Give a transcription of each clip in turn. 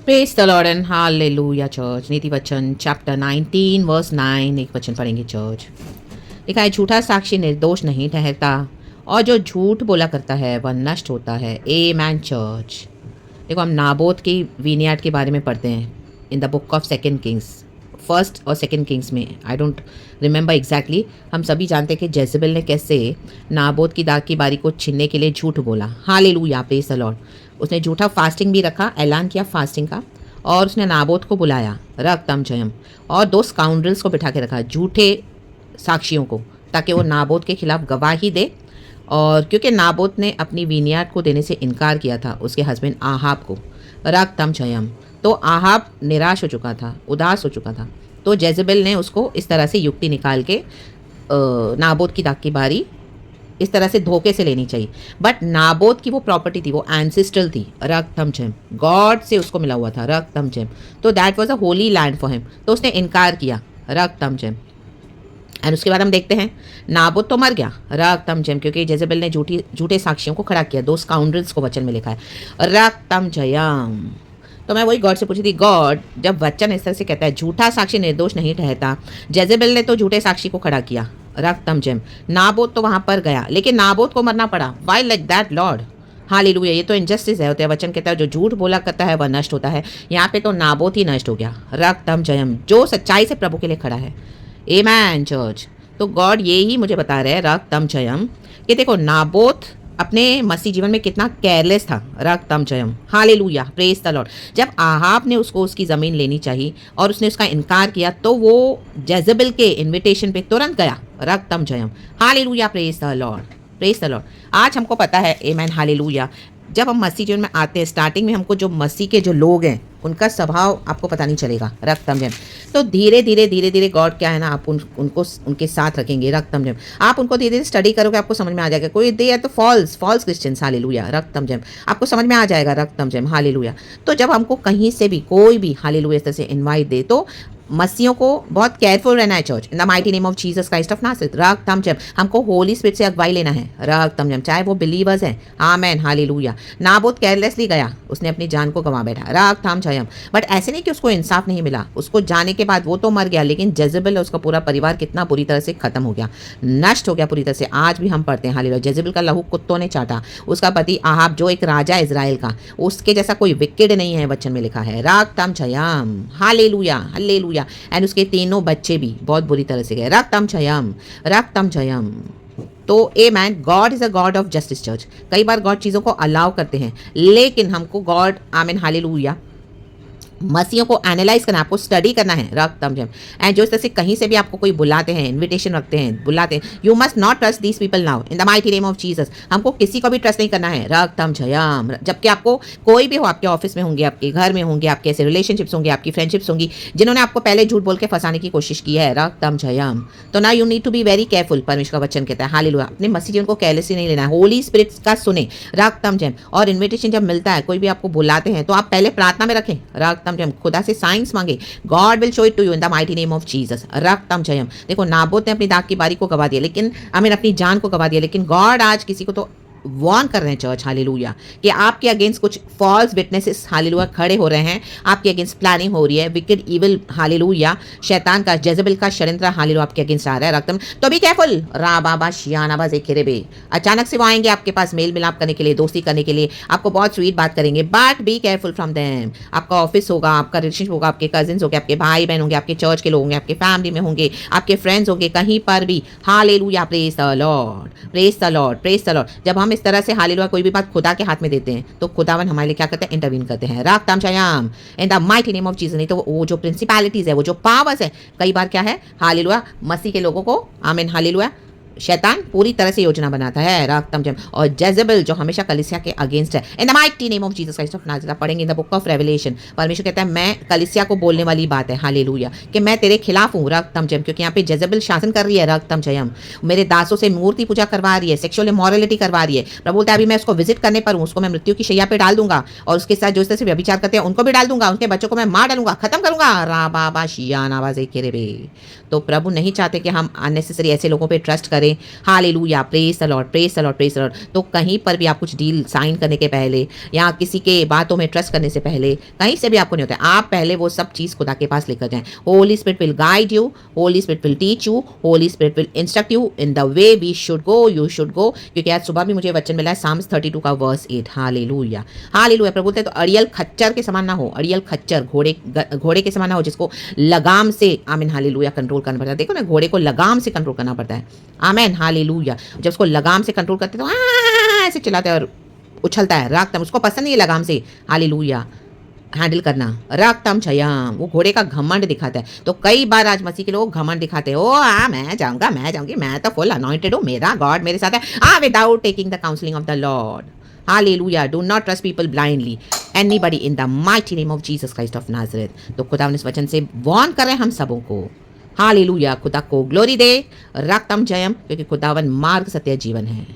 Praise the Lord and hallelujah church. नीति वचन chapter 19 verse 9 एक वचन पढ़ेंगे चर्च। लिखा है, झूठा साक्षी निर्दोष नहीं ठहरता और जो झूठ बोला करता है वह नष्ट होता है। आमेन चर्च। देखो, हम नाबोत की विनियार्ड के बारे में पढ़ते हैं इन the book of second Kings, first और सेकंड किंग्स में। I don't remember exactly. हम सभी जानते हैं कि जेजबेल ने कैसे नाबोत की दाग की बारी को छीनने के लिए झूठ बोला। Hallelujah, praise the Lord. उसने झूठा फास्टिंग भी रखा, ऐलान किया फास्टिंग का, और उसने नाबोत को बुलाया, रख तम जयम, और दो स्काउंड्रल्स को बिठा के रखा, झूठे साक्षियों को, ताकि वो नाबोत के खिलाफ गवाही दे। और क्योंकि नाबोत ने अपनी विनियार्ड को देने से इनकार किया था उसके हस्बैंड आहाब को, रख तम जयम, तो आहाब निराश हो चुका था, उदास हो चुका था। तो जेजबेल ने उसको इस तरह से युक्ति निकाल के नाबोत की दाग की बारी इस तरह से धोखे से लेनी चाहिए। बट नाबोत की वो प्रॉपर्टी थी, वो एंसेस्ट्रल थी, रख तम जयम, गॉड से उसको मिला हुआ था, रख तम जयम। तो that was a Holi land for him. तो उसने इनकार किया, रख तम जयम। एंड उसके बाद हम देखते हैं नाबोत तो मर गया, रख तम जयम, क्योंकि जेजबेल ने झूठे साक्षियों को खड़ा किया। दो स्काउंड्रल्स को वचन में लिखा है, रख तम जयम। तो मैं वही गॉड से पूछी थी, गॉड जब वचन इस तरह से कहता है झूठा साक्षी निर्दोष नहीं ठहरता, जेजेबेल ने तो झूठे साक्षी को खड़ा किया, रख तम जयम। नाबोत तो वहां पर गया, लेकिन नाबोत को मरना पड़ा। Why like that Lord? Hallelujah. ये तो इनजस्टिस है। होता है वचन कहता है जो झूठ बोला करता है वह नष्ट होता है। यहाँ पे तो नाबोत ही नष्ट हो गया, रख तम जयम, जो सच्चाई से प्रभु के लिए खड़ा है। आमेन चर्च। तो गॉड ये ही मुझे बता रहे हैं, रख तम जयम, कि देखो नाबोत अपने मसीह जीवन में कितना केयरलेस था, रख तम जयम। Hallelujah, praise the Lord. जब आहाब ने उसको उसकी ज़मीन लेनी चाहिए और उसने उसका इनकार किया, तो वो जेजबेल के इनविटेशन पे तुरंत गया, रख तम जयम। Hallelujah, praise the Lord, praise the Lord. आज हमको पता है, आमेन, हालेलुया, जब हम मसीह जीवन में आते हैं, स्टार्टिंग में हमको जो मसीह के जो लोग हैं उनका स्वभाव आपको पता नहीं चलेगा, रख तम जयम। तो धीरे धीरे धीरे धीरे गॉड क्या है ना, आप उनको उनके साथ रखेंगे, रख तम जयम। आप उनको धीरे धीरे स्टडी करोगे, आपको समझ में आ जाएगा। कोई दे है तो फॉल्स क्रिश्चियंस, हालेलुया, रख तम जयम, आपको समझ में आ जाएगा, रख तम जयम, हालेलुया। तो जब हमको कहीं से भी कोई भी, हालेलुया, इस तरह से इन्वाइट दे, तो मसीहों को बहुत केयरफुल रहना है church. In the mighty name of Jesus Christ of Nazareth, रख तम जयम। हमको होली स्पिरिट से अगवाई लेना है, रख तम जयम, चाहे वो बिलीवर्स हैं। आमेन, हालेलुया। नाबोत केयरलेसली गया, उसने अपनी जान को गंवा बैठा, रख तम जयम। बट ऐसे नहीं कि उसको इंसाफ नहीं मिला, उसको जाने के बाद वो तो मर गया, लेकिन जेजबेल और उसका पूरा परिवार कितना बुरी तरह से खत्म हो गया, नष्ट हो गया पूरी तरह से। आज भी हम पढ़ते हैं, हालेलुया, जेजबेल का लहू कुत्तों ने चाटा। उसका पति आहाब, जो एक राजा इजराइल का, उसके जैसा कोई विकेड नहीं है, वचन में लिखा है, रख तम जयम, हालेलुया, हालेलुया। एंड उसके तीनों बच्चे भी बहुत बुरी तरह से गए, रख तम जयम, रख तम जयम। तो amen, God is a God of justice church. कई बार गॉड चीज़ों को अलाउ करते हैं, लेकिन हमको गॉड, आमेन, हालेलुया, मसीहों को एनालाइज करना, आपको स्टडी करना है, रख तम जयम। एंड जो इस तरह से कहीं से भी आपको कोई बुलाते हैं, इनविटेशन रखते हैं, बुलाते हैं, you must not trust these people now in the mighty name of Jesus. हमको किसी को भी ट्रस्ट नहीं करना है, रख तम जयम। जबकि आपको कोई भी हो, आपके ऑफिस में होंगे, आपके घर में होंगे, आपके ऐसे रिलेशनशिप्स होंगे, आपकी फ्रेंडशिप्स होंगी जिन्होंने आपको पहले झूठ बोल के फंसाने की कोशिश की है, रख तम जयम। तो ना you need to be very careful. परमेश्वर का वचन कहता है, हालेलुया, अपने मसीह जीवन को केयरलेसली नहीं लेना है, होली स्पिरिट का सुने, रख तम जयम। और इन्विटेशन जब मिलता है, कोई भी आपको बुलाते हैं, तो आप पहले प्रार्थना में रखें, रख तम जयम, खुदा से साइंस मांगे, God will show it to you in the mighty name of Jesus, रख तम जयम। देखो, नाबोत ने अपनी दाग की बारी को गवा दिया, लेकिन अपनी जान को गवा दिया, लेकिन गॉड आज किसी को तो वॉर्न कर रहे हैं चर्च, हालेलुया, कि आपके अगेंस्ट कुछ फॉल्स विटनेसेस, हालेलुया, खड़े हो रहे हैं, आपके अगेंस्ट प्लानिंग हो रही है, विकेड इविल, हालेलुया, शैतान का, जेजबेल का षड्यंत्र, हालेलुया, आपके अगेंस्ट आ रहा है, रखतम। तो बी केयरफुल, रा बाबा शियानाबा ज़ेखेरेबे। अचानक से वो आएंगे आपके पास मेल मिलाप करने के लिए, दोस्ती करने के लिए, आपको बहुत स्वीट बात करेंगे, but be careful from them. आपका ऑफिस होगा, आपका रिलेशनशिप होगा, आपके कजिन्स होंगे, आपके भाई बहन होंगे, आपके चर्च के लोग होंगे, आपके फैमिली में होंगे, आपके फ्रेंड्स होंगे, कहीं पर भी, hallelujah, praise the Lord, praise the Lord, praise the Lord. जब हम इस तरह से, हालेलुया, कोई भी बात खुदा के हाथ में देते हैं, तो खुदावन हमारे लिए क्या करते हैं, इंटरवीन करते हैं, रख तम जयम, in the mighty name of Jesus. नहीं तो वो जो प्रिंसिपैलिटीज है, वो जो पावर्स है, कई बार क्या है, हालेलुया, मसीह के लोगों को, आमीन, हालेलुया, शैतान पूरी तरह से योजना बनाता है, रख तम जयम। और जेजबेल जो हमेशा कलीसिया के अगेंस्ट है, in the mighty name of Jesus Christ of Nazareth, पढ़ेंगे in the book of Revelation. परमेश्वर कहता है, मैं कलीसिया को बोलने वाली बात है, हालेलुया, कि मैं तेरे खिलाफ हूँ, रख तम जयम, क्योंकि यहाँ पे जेजबेल शासन कर रही है, रख तम जयम, मेरे दासों से मूर्ति पूजा करवा रही है, सेक्सुअल इमोरलिटी करवा रही है। प्रभु बोलता है, अभी मैं उसको विजिट करने पर हूँ, उसको मैं मृत्यु की शैया पे डाल दूंगा, और उसके साथ जो इस तरह से व्यभिचार करते हैं उनको भी डाल दूंगा, उनके बच्चों को मैं मार डालूंगा, खत्म करूंगा, रा बाबा शियानाबा ज़ेखेरेबे। तो प्रभु नहीं चाहते कि हम अननेसेसरी ऐसे लोगों पर ट्रस्ट करें, पहले। Hallelujah, praise the Lord, praise the Lord, praise the Lord. तो कहीं पर भी आप कुछ डील साइन करने के पहले या किसी के बातों में ट्रस्ट करने से पहले कहीं से भी आपको नहीं होता है, आप पहले वो सब चीज़ खुदा के पास लेकर जाएं। Holy Spirit will guide you, Holy Spirit will teach you, Holy Spirit will instruct you in the way we should go, you should go. क्योंकि आज सुबह भी मुझे वचन मिला है साम्स 32 का वर्स 8। Hallelujah, hallelujah. प्रभु बोलते हैं तो अड़ियल खच्चर के समान ना हो, अड़ियल खच्चर घोड़े के समान ना हो जिसको लगाम से, आमीन हालेलुया, कंट्रोल करना पड़ता है। देखो ना, घोड़े को लगाम से कंट्रोल करना पड़ता है, आमीन हालेलुया। जब उसको लगाम से कंट्रोल करते तो ऐसे चिल्लाते हैं और उछलता है, रागतम, उसको पसंद नहीं है लगाम से हालेलुया हैंडल करना, रागतम छयम, वो घोड़े का घमंड दिखाता है। तो कई बार आज मसीह के लोग घमंड दिखाते हैं, ओ हाँ मैं जाऊंगा, मैं जाऊंगी, मैं तो फुल अनॉइंटेड हूँ, मेरा गॉड मेरे साथ है, without taking the counselling of the Lord. Hallelujah. Do not trust people blindly. Anybody in the mighty name of Jesus Christ of Nazareth. तो खुदा इस वचन से वॉर्न कर रहे हैं हम सबों को। हालेलुया, खुदा को ग्लोरी दे, रक्तम जयम, क्योंकि खुदावन मार्ग सत्य जीवन है।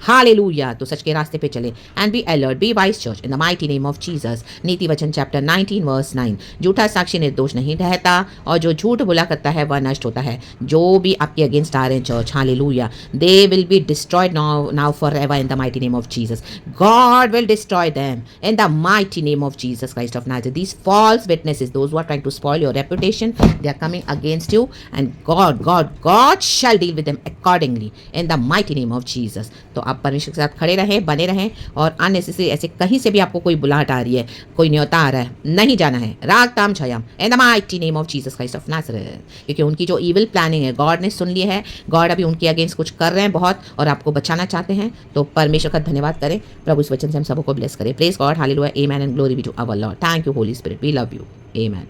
हालेलुया, तो सच के रास्ते पे चले। And be alert, be wise church in the mighty name of Jesus. नीति वचन चैप्टर 19 वर्स 9। झूठा साक्षी निर्दोष नहीं ठहरता और जो झूठ बोला करता है वह नष्ट होता है। जो भी आपके अगेंस्ट आ रहे हैं church, hallelujah, they will be destroyed now for ever in the mighty name of Jesus. God will destroy them in the mighty name of Jesus Christ of Nazareth. These false witnesses, those who are trying to spoil your reputation, they are coming against you and God shall deal with them accordingly in the mighty name of Jesus. तो आप परमेश्वर के साथ खड़े रहें, बने रहें और अननेसेसरी ऐसे कहीं से भी आपको कोई बुलाहट आ रही है, कोई न्योता आ रहा है, नहीं जाना है। राग ताम छयाम in the mighty name of Jesus Christ of Nazareth. क्योंकि उनकी जो इविल प्लानिंग है गॉड ने सुन ली है, गॉड अभी उनके अगेंस्ट कुछ कर रहे हैं बहुत और आपको बचाना चाहते हैं। तो परमेश्वर का धन्यवाद करें, प्रभु इस वचन से हम सबको ब्लेस करें। Praise God, hallelujah, amen and glory be to our Lord. Thank you Holy Spirit, we love you, amen.